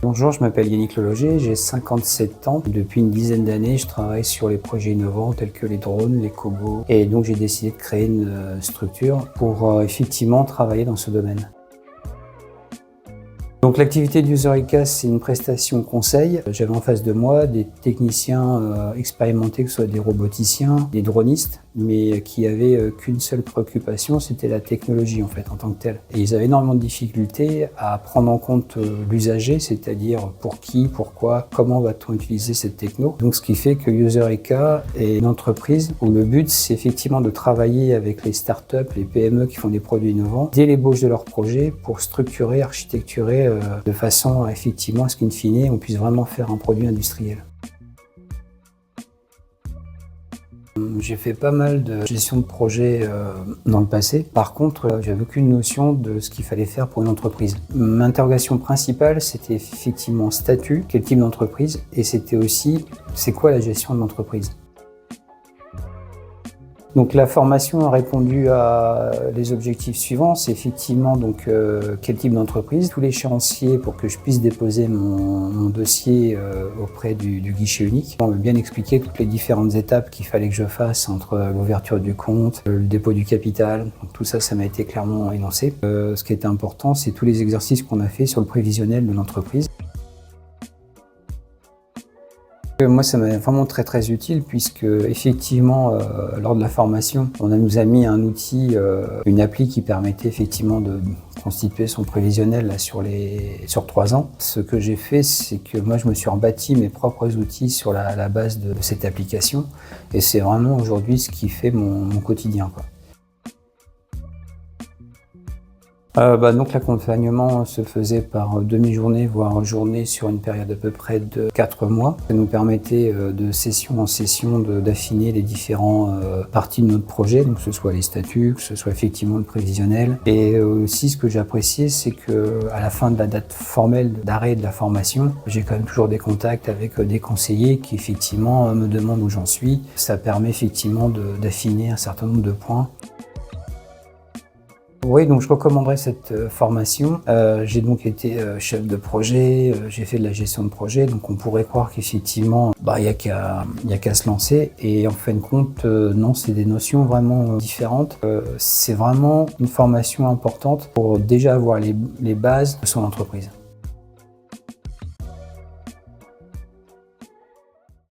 Bonjour, je m'appelle Yannick Leloger, j'ai 57 ans. Depuis une dizaine d'années, je travaille sur les projets innovants tels que les drones, les cobots. Et donc j'ai décidé de créer une structure pour effectivement travailler dans ce domaine. Donc l'activité d'UserECA, c'est une prestation conseil. J'avais en face de moi des techniciens expérimentés, que ce soit des roboticiens, des dronistes, mais qui avaient qu'une seule préoccupation, c'était la technologie en fait, en tant que telle. Et ils avaient énormément de difficultés à prendre en compte l'usager, c'est-à-dire pour qui, pourquoi, comment va-t-on utiliser cette techno. Donc ce qui fait que UserECA est une entreprise où le but, c'est effectivement de travailler avec les startups, les PME qui font des produits innovants, dès l'ébauche de leur projet pour structurer, architecturer de façon effectivement à ce qu'in fine on puisse vraiment faire un produit industriel. J'ai fait pas mal de gestion de projet dans le passé. Par contre, j'avais aucune notion de ce qu'il fallait faire pour une entreprise. L'interrogation principale, c'était effectivement statut, quel type d'entreprise, et c'était aussi c'est quoi la gestion de l'entreprise. Donc la formation a répondu à les objectifs suivants, c'est effectivement donc quel type d'entreprise, tout l'échéancier pour que je puisse déposer mon dossier auprès du guichet unique. On m'a bien expliqué toutes les différentes étapes qu'il fallait que je fasse entre l'ouverture du compte, le dépôt du capital, donc tout ça, ça m'a été clairement énoncé. Ce qui était important, c'est tous les exercices qu'on a fait sur le prévisionnel de l'entreprise. Moi, ça m'a vraiment très utile puisque effectivement, lors de la formation, on nous a mis un outil, une appli qui permettait effectivement de constituer son prévisionnel là, sur 3 ans. Ce que j'ai fait, c'est que moi, je me suis rebâti mes propres outils sur la base de cette application et c'est vraiment aujourd'hui ce qui fait mon quotidien, quoi. Donc l'accompagnement se faisait par demi-journée, voire journée sur une période à peu près de 4 mois. Ça nous permettait de session en session d'affiner les différentes parties de notre projet, donc que ce soit les statuts, que ce soit effectivement le prévisionnel. Et aussi ce que j'appréciais, c'est qu'à la fin de la date formelle d'arrêt de la formation, j'ai quand même toujours des contacts avec des conseillers qui effectivement me demandent où j'en suis. Ça permet effectivement d'affiner un certain nombre de points. Oui, donc je recommanderais cette formation. J'ai donc été chef de projet, j'ai fait de la gestion de projet, donc on pourrait croire qu'effectivement, il n'y a qu'à se lancer. Et en fin de compte, non, c'est des notions vraiment différentes. C'est vraiment une formation importante pour déjà avoir les bases de son entreprise.